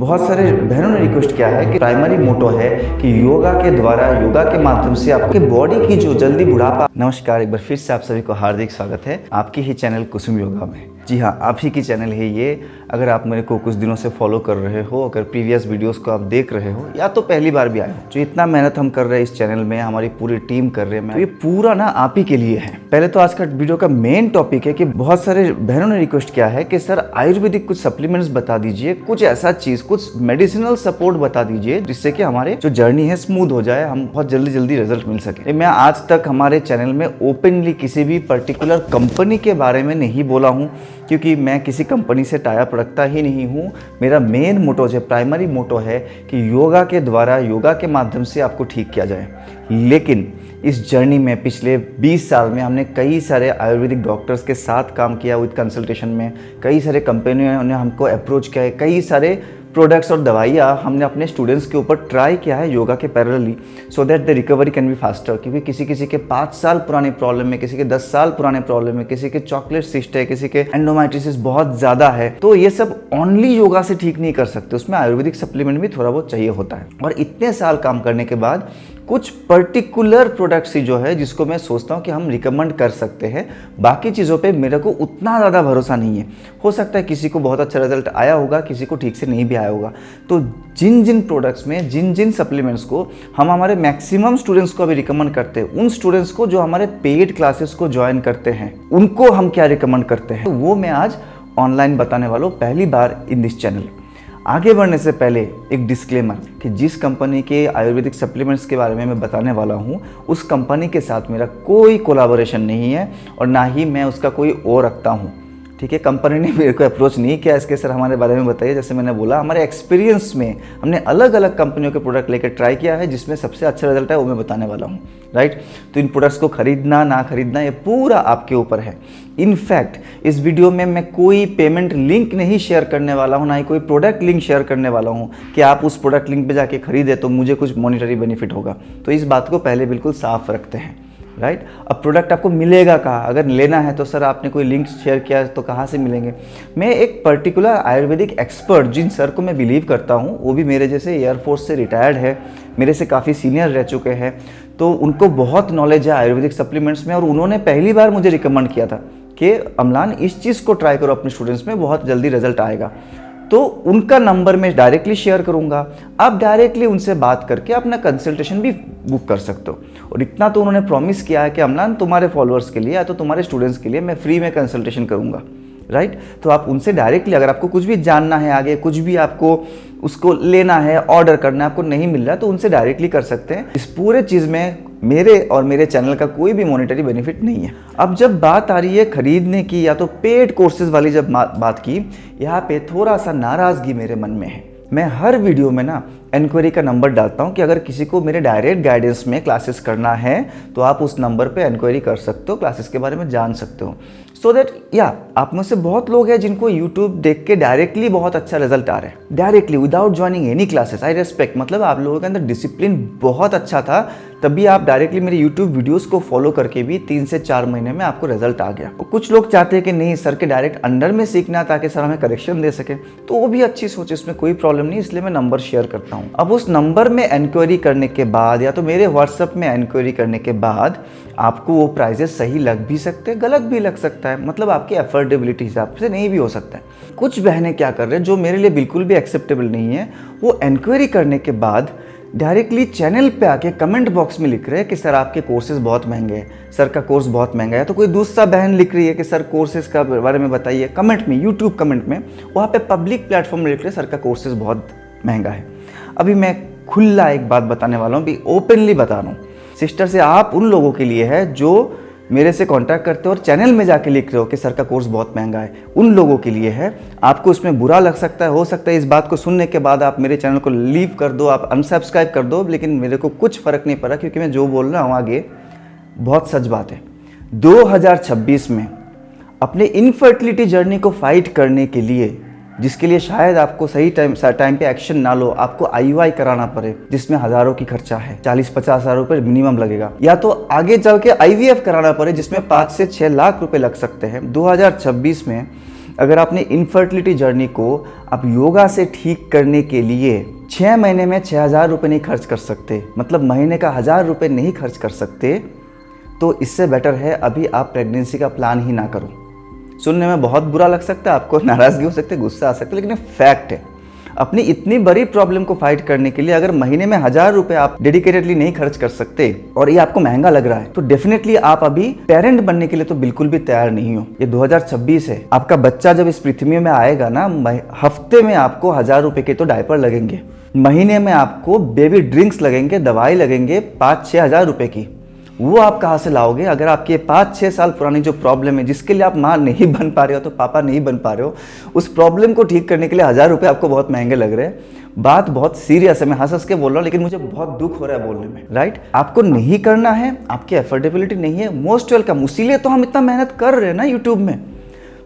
बहुत सारे बहनों ने रिक्वेस्ट किया है कि प्राइमरी मोटो है कि योगा के द्वारा, योगा के माध्यम से आपके बॉडी की जो जल्दी बुढ़ापा। नमस्कार, एक बार फिर से आप सभी को हार्दिक स्वागत है आपके ही चैनल कुसुम योगा में। जी हाँ, आप ही की चैनल है ये। अगर आप मेरे को कुछ दिनों से फॉलो कर रहे हो, अगर प्रीवियस वीडियोस को आप देख रहे हो या तो पहली बार भी आए हो, जो इतना मेहनत हम कर रहे हैं इस चैनल में, हमारी पूरी टीम कर रहे हैं, तो ये पूरा ना आप ही के लिए है। पहले तो आज का वीडियो का मेन टॉपिक है कि बहुत सारे बहनों ने रिक्वेस्ट किया है कि सर आयुर्वेदिक कुछ सप्लीमेंट्स बता दीजिए, कुछ ऐसा चीज, कुछ मेडिसिनल सपोर्ट बता दीजिए जिससे कि हमारे जो जर्नी है स्मूथ हो जाए, हम बहुत जल्दी रिजल्ट मिल सके। मैं आज तक हमारे चैनल में ओपनली किसी भी पर्टिकुलर कंपनी के बारे में नहीं बोला हूँ, क्योंकि मैं किसी कंपनी से टाई अप रखता ही नहीं हूँ। मेरा मेन मोटो है, प्राइमरी मोटो है कि योगा के द्वारा, योगा के माध्यम से आपको ठीक किया जाए। लेकिन इस जर्नी में पिछले 20 साल में हमने कई सारे आयुर्वेदिक डॉक्टर्स के साथ काम किया विद कंसल्टेशन में, कई सारे कंपनियों ने हमको अप्रोच किया है, कई सारे प्रोडक्ट्स और दवाइयाँ हमने अपने स्टूडेंट्स के ऊपर ट्राई किया है योगा के parallelly, so that the recovery can be faster. क्योंकि किसी के 5 साल पुराने प्रॉब्लम में, किसी के 10 साल पुराने प्रॉब्लम में, किसी के चॉकलेट सिस्ट है, किसी के एंडोमेट्रियोसिस बहुत ज़्यादा है, तो ये सब ओनली योगा से ठीक नहीं कर सकते, उसमें आयुर्वेदिक सप्लीमेंट भी थोड़ा बहुत चाहिए होता है। और इतने साल काम करने के बाद कुछ पर्टिकुलर प्रोडक्ट्स ही जो है जिसको मैं सोचता हूँ कि हम रिकमेंड कर सकते हैं, बाकी चीज़ों पे मेरे को उतना ज़्यादा भरोसा नहीं है। हो सकता है किसी को बहुत अच्छा रिजल्ट आया होगा, किसी को ठीक से नहीं भी आया होगा। तो जिन प्रोडक्ट्स में, जिन सप्लीमेंट्स को हम हमारे मैक्सिमम स्टूडेंट्स को अभी रिकमेंड करते हैं, उन स्टूडेंट्स को जो हमारे पेड क्लासेस को ज्वाइन करते हैं, उनको हम क्या रिकमेंड करते हैं, तो वो मैं आज ऑनलाइन बताने वाला हूँ, पहली बार इन दिस चैनल। आगे बढ़ने से पहले एक डिस्क्लेमर कि जिस कंपनी के आयुर्वेदिक सप्लीमेंट्स के बारे में मैं बताने वाला हूँ, उस कंपनी के साथ मेरा कोई कोलैबोरेशन नहीं है और ना ही मैं उसका कोई ओ रखता हूँ। ठीक है, कंपनी ने मेरे को अप्रोच नहीं किया इसके सर हमारे बारे में बताइए। जैसे मैंने बोला, हमारे एक्सपीरियंस में हमने अलग अलग कंपनियों के प्रोडक्ट लेकर ट्राई किया है, जिसमें सबसे अच्छा रिजल्ट है वो मैं बताने वाला हूँ। राइट, तो इन प्रोडक्ट्स को खरीदना ना खरीदना ये पूरा आपके ऊपर है। इनफैक्ट इस वीडियो में मैं कोई पेमेंट लिंक नहीं शेयर करने वाला हूँ, ना ही कोई प्रोडक्ट लिंक शेयर करने वाला हूँ कि आप उस प्रोडक्ट लिंक पे जाके खरीदे तो मुझे कुछ मॉनिटरी बेनिफिट होगा। तो इस बात को पहले बिल्कुल साफ रखते हैं। राइट, अब प्रोडक्ट आपको मिलेगा कहाँ? अगर लेना है तो सर आपने कोई लिंक शेयर किया तो कहाँ से मिलेंगे? मैं एक पर्टिकुलर आयुर्वेदिक एक्सपर्ट, जिन सर को मैं बिलीव करता हूँ, वो भी मेरे जैसे एयरफोर्स से रिटायर्ड है, मेरे से काफ़ी सीनियर रह चुके हैं, तो उनको बहुत नॉलेज है आयुर्वेदिक सप्लीमेंट्स में। और उन्होंने पहली बार मुझे रिकमेंड किया था कि अम्लान इस चीज़ को ट्राई करो अपने स्टूडेंट्स में, बहुत जल्दी रिजल्ट आएगा। तो उनका नंबर मैं डायरेक्टली शेयर करूंगा, आप डायरेक्टली उनसे बात करके अपना कंसल्टेशन भी बुक कर सकते हो। और इतना तो उन्होंने प्रॉमिस किया है कि अम्लान तुम्हारे फॉलोअर्स के लिए या तो तुम्हारे स्टूडेंट्स के लिए मैं फ्री में कंसल्टेशन करूंगा। राइट, तो आप उनसे डायरेक्टली, अगर आपको कुछ भी जानना है, आगे कुछ भी आपको उसको लेना है, ऑर्डर करना है, आपको नहीं मिल रहा, तो उनसे डायरेक्टली कर सकते हैं। इस पूरे चीज़ में मेरे और मेरे चैनल का कोई भी मॉनेटरी बेनिफिट नहीं है। अब जब बात आ रही है खरीदने की या तो पेड कोर्सेज वाली जब बात की, यहाँ पे थोड़ा सा नाराज़गी मेरे मन में है। मैं हर वीडियो में ना इंक्वायरी का नंबर डालता हूँ कि अगर किसी को मेरे डायरेक्ट गाइडेंस में क्लासेस करना है तो आप उस नंबर पे इंक्वायरी कर सकते हो, क्लासेस के बारे में जान सकते हो। सो दैट आप में से बहुत लोग हैं जिनको यूट्यूब देख के डायरेक्टली बहुत अच्छा रिजल्ट आ रहा है, directly without joining any classes. आई रेस्पेक्ट, मतलब आप लोगों के अंदर डिसिप्लिन बहुत अच्छा था, तभी आप डायरेक्टली मेरे यूट्यूब वीडियोस को फॉलो करके भी 3 से 4 महीने में आपको रिजल्ट आ गया। कुछ लोग चाहते हैं कि नहीं सर के डायरेक्ट अंडर में सीखना ताकि सर हमें करेक्शन दे सके, तो वो भी अच्छी सोच, इसमें कोई प्रॉब्लम नहीं, इसलिए मैं नंबर शेयर करता हूँ। अब उस नंबर में इंक्वायरी करने के बाद या तो मेरे व्हाट्सएप में इंक्वायरी करने के बाद आपको वो प्राइजेस सही लग भी सकते हैं, गलत भी लग सकता है, मतलब आपकी अफोर्डेबिलिटी हिसाब से नहीं भी हो सकता है। कुछ बहनें क्या कर रहे हैं जो मेरे लिए बिल्कुल भी एक्सेप्टेबल नहीं है, वो इंक्वायरी करने के बाद डायरेक्टली चैनल पे आके कमेंट बॉक्स में लिख रहे हैं कि सर आपके कोर्सेज बहुत महंगे हैं, सर का कोर्स बहुत महंगा है। तो कोई दूसरा बहन लिख रही है कि सर कोर्सेज का बारे में बताइए, कमेंट में, यूट्यूब कमेंट में, वहाँ पे पब्लिक प्लेटफॉर्म में लिख रहे हैं सर का कोर्सेज बहुत महंगा है। अभी मैं खुला एक बात बताने वाला हूँ, भी ओपनली बता रहा हूँ सिस्टर से, आप उन लोगों के लिए है जो मेरे से कांटेक्ट करते हो और चैनल में जाके लिख रहे हो कि सर का कोर्स बहुत महंगा है, उन लोगों के लिए है। आपको उसमें बुरा लग सकता है, हो सकता है इस बात को सुनने के बाद आप मेरे चैनल को लीव कर दो, आप अनसब्सक्राइब कर दो, लेकिन मेरे को कुछ फ़र्क नहीं पड़ा, क्योंकि मैं जो बोल रहा हूँ आगे बहुत सच बात है। 2026 में अपने इनफर्टिलिटी जर्नी को फाइट करने के लिए, जिसके लिए शायद आपको सही टाइम पे एक्शन ना लो, आपको IUI कराना पड़े, जिसमें हज़ारों की खर्चा है, 40-50 हज़ार रुपये मिनिमम लगेगा, या तो आगे चल के IVF कराना पड़े जिसमें 5 से 6 लाख रुपए लग सकते हैं। 2026 में अगर आपने इनफर्टिलिटी जर्नी को आप योगा से ठीक करने के लिए 6 महीने में 6,000 रुपये नहीं खर्च कर सकते, मतलब महीने का 1,000 रुपये नहीं खर्च कर सकते, तो इससे बेटर है अभी आप प्रेगनेंसी का प्लान ही ना करो। सुनने में बहुत बुरा लग सकता है, आपको नाराज़गी हो सकती है, गुस्सा आ सकता है, लेकिन फैक्ट है। अपनी इतनी बड़ी प्रॉब्लम को फाइट करने के लिए अगर महीने में 1,000 रुपये आप डेडिकेटेडली नहीं खर्च कर सकते और ये आपको महंगा लग रहा है, तो डेफिनेटली आप अभी पेरेंट बनने के लिए तो बिल्कुल भी तैयार नहीं हो। ये 2026 है, आपका बच्चा जब इस पृथ्वी में आएगा ना, हफ्ते में आपको 1,000 रुपये के तो डायपर लगेंगे, महीने में आपको बेबी ड्रिंक्स लगेंगे, दवाई लगेंगे 5-6 हज़ार रुपये की। वो आप कहाँ से लाओगे? अगर आपके 5-6 साल पुरानी जो प्रॉब्लम है, जिसके लिए आप माँ नहीं बन पा रहे हो, तो पापा नहीं बन पा रहे हो, उस प्रॉब्लम को ठीक करने के लिए 1,000 रुपये आपको बहुत महंगे लग रहे हैं। बात बहुत सीरियस है, मैं हंस हंस के बोल रहा हूँ, लेकिन मुझे बहुत दुख हो रहा है बोलने में, राइट? आपको नहीं करना है, आपकी एफोर्डेबिलिटी नहीं है, मोस्ट वेलकम। इसीलिए तो हम इतना मेहनत कर रहे हैं ना यूट्यूब में।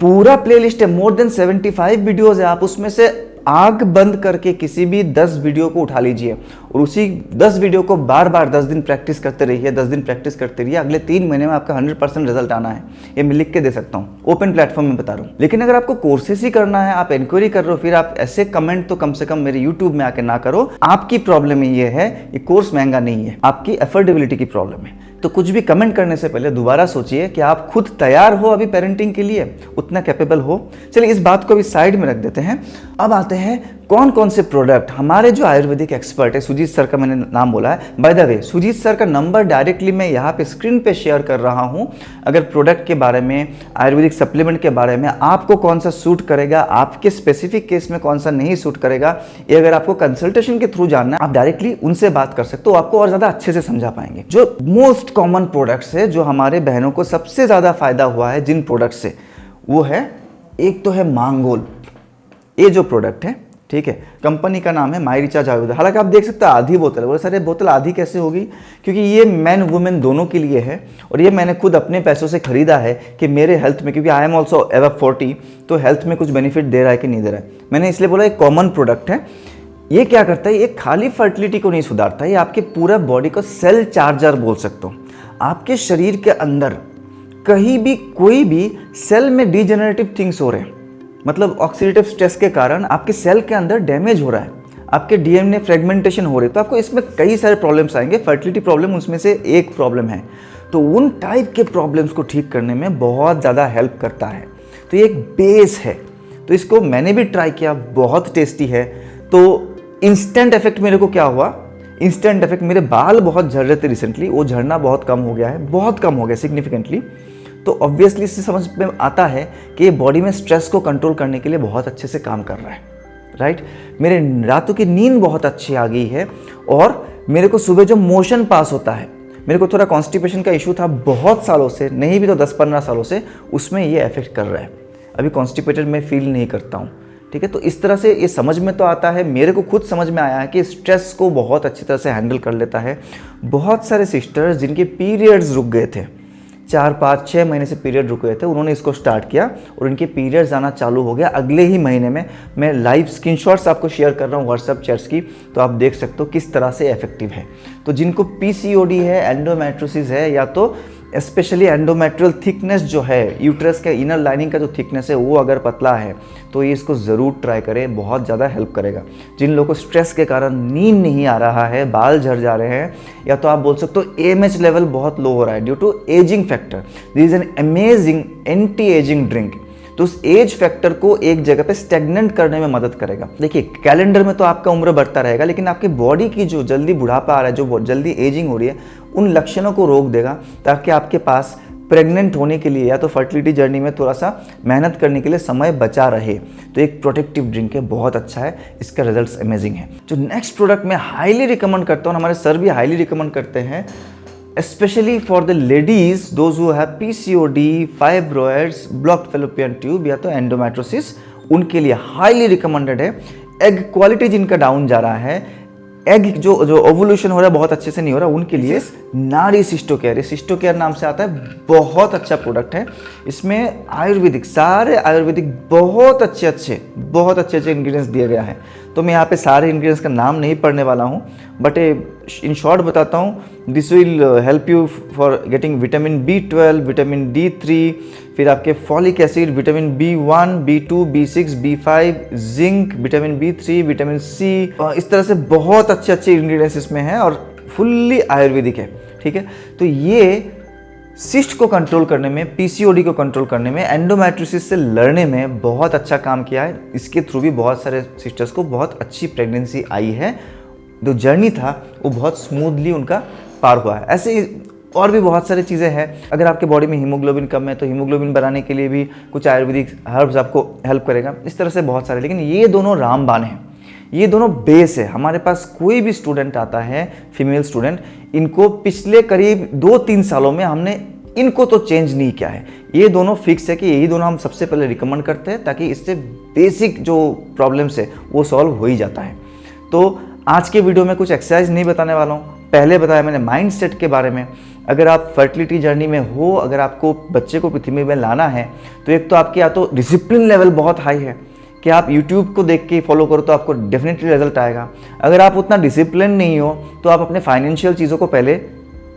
पूरा प्लेलिस्ट है, मोर देन 75 वीडियोज़ है। आप उसमें से आग बंद करके किसी भी 10 वीडियो को उठा लीजिए और उसी 10 वीडियो को बार बार 10 दिन प्रैक्टिस करते रहिए, 10 दिन प्रैक्टिस करते रहिए। अगले 3 महीने में आपका 100% रिजल्ट आना है। ये मैं लिख के दे सकता हूँ, ओपन प्लेटफॉर्म में बता रहा हूँ। लेकिन अगर आपको कोर्सेस ही करना है, आप इंक्वायरी कर रहे हो, फिर आप ऐसे कमेंट तो कम से कम मेरे यूट्यूब में आके ना करो। आपकी प्रॉब्लम ये है, ये कोर्स महंगा नहीं है, आपकी एफोर्डेबिलिटी की प्रॉब्लम है। तो कुछ भी कमेंट करने से पहले दोबारा सोचिए कि आप खुद तैयार हो अभी पेरेंटिंग के लिए, उतना कैपेबल हो। चलिए इस बात को भी साइड में रख देते हैं। अब आते हैं कौन कौन से प्रोडक्ट हमारे जो आयुर्वेदिक एक्सपर्ट है, सुजीत सर का मैंने नाम बोला है, by the way Sujeet sir का नंबर डायरेक्टली मैं यहाँ पे स्क्रीन पे शेयर कर रहा हूँ। अगर प्रोडक्ट के बारे में, आयुर्वेदिक सप्लीमेंट के बारे में, आपको कौन सा सूट करेगा, आपके स्पेसिफिक केस में कौन सा नहीं सूट करेगा, ये अगर आपको कंसल्टेशन के थ्रू जानना है, आप डायरेक्टली उनसे बात कर सकते हो, आपको और ज़्यादा अच्छे से समझा पाएंगे। जो मोस्ट कॉमन प्रोडक्ट्स है, जो हमारे बहनों को सबसे ज़्यादा फायदा हुआ है जिन प्रोडक्ट से, वो है, एक तो है मांगोल। ये जो प्रोडक्ट है, ठीक है, कंपनी का नाम है माई रिचार्ज आयुर्वेद। हालांकि आप देख सकते हो आधी बोतल है। बोले सर ये बोतल आधी कैसे होगी? क्योंकि ये मैन वुमेन दोनों के लिए है और ये मैंने खुद अपने पैसों से खरीदा है कि मेरे हेल्थ में, क्योंकि आई एम ऑल्सो एबव 40, तो हेल्थ में कुछ बेनिफिट दे रहा है कि नहीं दे रहा है। मैंने इसलिए बोला एक कॉमन प्रोडक्ट है। ये क्या करता है? ये खाली फर्टिलिटी को नहीं सुधारता, ये आपके पूरा बॉडी को सेल चार्जर बोल सकते हो। आपके शरीर के अंदर कहीं भी कोई भी सेल में डिजेनरेटिव थिंग्स हो रहे हैं, मतलब ऑक्सीडेटिव स्ट्रेस के कारण आपके सेल के अंदर डैमेज हो रहा है, आपके डीएनए फ्रेगमेंटेशन हो रही है, तो आपको इसमें कई सारे प्रॉब्लम्स आएंगे। फर्टिलिटी प्रॉब्लम उसमें से एक प्रॉब्लम है। तो उन टाइप के प्रॉब्लम्स को ठीक करने में बहुत ज़्यादा हेल्प करता है। तो ये एक बेस है। तो इसको मैंने भी ट्राई किया, बहुत टेस्टी है। तो इंस्टेंट इफेक्ट मेरे को क्या हुआ? इंस्टेंट इफेक्ट, मेरे बाल बहुत झड़ रहे थे रिसेंटली, वो झड़ना बहुत कम हो गया है, बहुत कम हो गया सिग्निफिकेंटली। तो ऑब्वियसली इससे समझ में आता है कि ये बॉडी में स्ट्रेस को कंट्रोल करने के लिए बहुत अच्छे से काम कर रहा है, राइट? मेरे रातों की नींद बहुत अच्छी आ गई है और मेरे को सुबह जो मोशन पास होता है, मेरे को थोड़ा कॉन्स्टिपेशन का इशू था बहुत सालों से, नहीं भी तो 10-15 सालों से, उसमें ये इफेक्ट कर रहा है। अभी कॉन्स्टिपेटेड मैं फील नहीं करता हूँ, ठीक है? तो इस तरह से ये समझ में तो आता है, मेरे को खुद समझ में आया है कि स्ट्रेस को बहुत अच्छी तरह से हैंडल कर लेता है। बहुत सारे सिस्टर्स जिनके पीरियड्स रुक गए थे, 4-5-6 महीने से पीरियड रुके थे, उन्होंने इसको स्टार्ट किया और उनके पीरियड्स आना चालू हो गया अगले ही महीने में। मैं लाइव स्क्रीनशॉट्स आपको शेयर कर रहा हूँ व्हाट्सएप चैट्स की, तो आप देख सकते हो किस तरह से इफेक्टिव है। तो जिनको पीसीओडी है, एंडोमेट्रोसिस है, या तो स्पेशली एंडोमेट्रियल थिकनेस जो है, यूट्रस के इनर लाइनिंग का जो थिकनेस है वो अगर पतला है, तो ये इसको ज़रूर ट्राई करें, बहुत ज़्यादा हेल्प करेगा। जिन लोगों को स्ट्रेस के कारण नींद नहीं आ रहा है, बाल झड़ जा रहे हैं, या तो आप बोल सकते हो AMH लेवल बहुत लो हो रहा है due to ageing factor, this is an amazing anti ageing drink. तो उस एज फैक्टर को एक जगह पे स्टेगनेंट करने में मदद करेगा। देखिए कैलेंडर में तो आपका उम्र बढ़ता रहेगा, लेकिन आपकी बॉडी की जो जल्दी बुढ़ापा आ रहा है, जो जल्दी एजिंग हो रही है, उन लक्षणों को रोक देगा, ताकि आपके पास प्रेग्नेंट होने के लिए या तो फर्टिलिटी जर्नी में थोड़ा सा मेहनत करने के लिए समय बचा रहे। तो एक प्रोटेक्टिव ड्रिंक है, बहुत अच्छा है, इसका रिजल्ट्स अमेजिंग है। जो नेक्स्ट प्रोडक्ट मैं हाईली रिकमेंड करता हूँ, हमारे सर भी हाईली रिकमेंड करते हैं, especially for the ladies, those who have PCOD, fibroids, blocked fallopian tube या तो endometriosis, उनके लिए हाईली रिकमेंडेड है। एग क्वालिटी जिनका डाउन जा रहा है, एग जो ओवुलेशन हो रहा है बहुत अच्छे से नहीं हो रहा, उनके लिए नारी सिस्टोकेयर, सिस्टोकेयर नाम से आता है, बहुत अच्छा प्रोडक्ट है। इसमें आयुर्वेदिक, सारे आयुर्वेदिक बहुत अच्छे इंग्रेडिएंट्स दिए गया है। तो तो मैं यहाँ पे सारे इंग्रेडिएंट्स का नाम नहीं पढ़ने वाला हूँ, बट इन शॉर्ट बताता हूँ। This will help you for getting vitamin B12, vitamin D3, फिर आपके folic acid, vitamin B1, B2, B6, B5, zinc, vitamin B3, vitamin C। इस तरह से बहुत अच्छे अच्छे इंग्रेडिएंट्स इसमें हैं और फुल्ली आयुर्वेदिक है, ठीक है। तो ये सिस्ट को कंट्रोल करने में, PCOD को कंट्रोल करने में, एंडोमेट्रियोसिस से लड़ने में बहुत अच्छा काम किया है। इसके थ्रू भी बहुत सारे सिस्टर्स को बहुत अच्छी प्रेगनेंसी आई है। जो जर्नी था वो बहुत स्मूथली उनका पार हुआ है। ऐसे और भी बहुत सारी चीज़ें हैं। अगर आपके बॉडी में हीमोग्लोबिन कम है तो हीमोग्लोबिन बढ़ाने के लिए भी कुछ आयुर्वेदिक हर्ब्स आपको हेल्प करेगा। इस तरह से बहुत सारे, लेकिन ये दोनों रामबाण हैं, ये दोनों बेस है। हमारे पास कोई भी स्टूडेंट आता है, फीमेल स्टूडेंट, इनको पिछले करीब 2-3 सालों में हमने इनको तो चेंज नहीं किया है। ये दोनों फिक्स है कि यही दोनों हम सबसे पहले रिकमेंड करते हैं, ताकि इससे बेसिक जो प्रॉब्लम्स है वो सॉल्व हो ही जाता है। तो आज के वीडियो में कुछ एक्सरसाइज नहीं बताने वाला हूँ। पहले बताया मैंने माइंड सेट के बारे में। अगर आप फर्टिलिटी जर्नी में हो, अगर आपको बच्चे को पृथ्वी में लाना है, तो एक तो आपकी या तो डिसिप्लिन लेवल बहुत हाई है कि आप YouTube को देख के फॉलो करो तो आपको डेफिनेटली रिजल्ट आएगा। अगर आप उतना डिसिप्लिन नहीं हो तो आप अपने फाइनेंशियल चीज़ों को पहले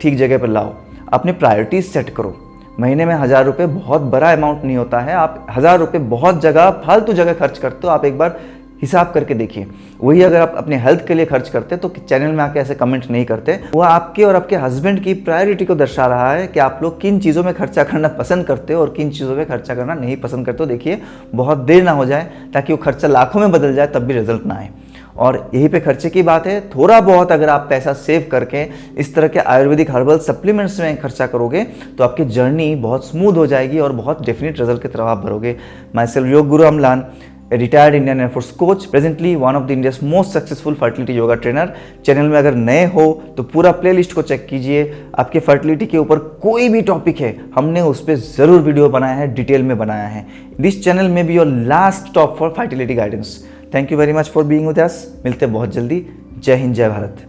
ठीक जगह पर लाओ, अपनी प्रायोरिटीज सेट करो। महीने में 1000 रुपये बहुत बड़ा अमाउंट नहीं होता है। आप 1000 रुपये बहुत जगह, फालतू जगह खर्च करते हो। आप एक बार हिसाब करके देखिए। वही अगर आप अपने हेल्थ के लिए खर्च करते तो चैनल में आके ऐसे कमेंट नहीं करते। वो आपके और आपके हस्बैंड की प्रायोरिटी को दर्शा रहा है कि आप लोग किन चीज़ों में खर्चा करना पसंद करते हो और किन चीज़ों में खर्चा करना नहीं पसंद करते हो। देखिए, बहुत देर ना हो जाए, ताकि वो खर्चा लाखों में बदल जाए तब भी रिजल्ट ना आए। और यहीं पे खर्चे की बात है। थोड़ा बहुत अगर आप पैसा सेव करके इस तरह के आयुर्वेदिक हर्बल सप्लीमेंट्स में खर्चा करोगे तो आपकी जर्नी बहुत स्मूथ हो जाएगी और बहुत डेफिनेट रिजल्ट की तरफ आप भरोगे। My self yoga guru Amlan, a retired Indian Air Force coach, presently one of the India's most successful fertility yoga trainer। Channel में अगर नए हो तो पूरा प्लेलिस्ट को चेक कीजिए। आपके फर्टिलिटी के ऊपर कोई भी टॉपिक है, हमने उस पर ज़रूर वीडियो बनाया है, डिटेल में बनाया है। दिस चैनल में be your last stop for fertility guidance. Thank you very much for being with us. मिलते हैं बहुत जल्दी। जय हिंद, जय भारत।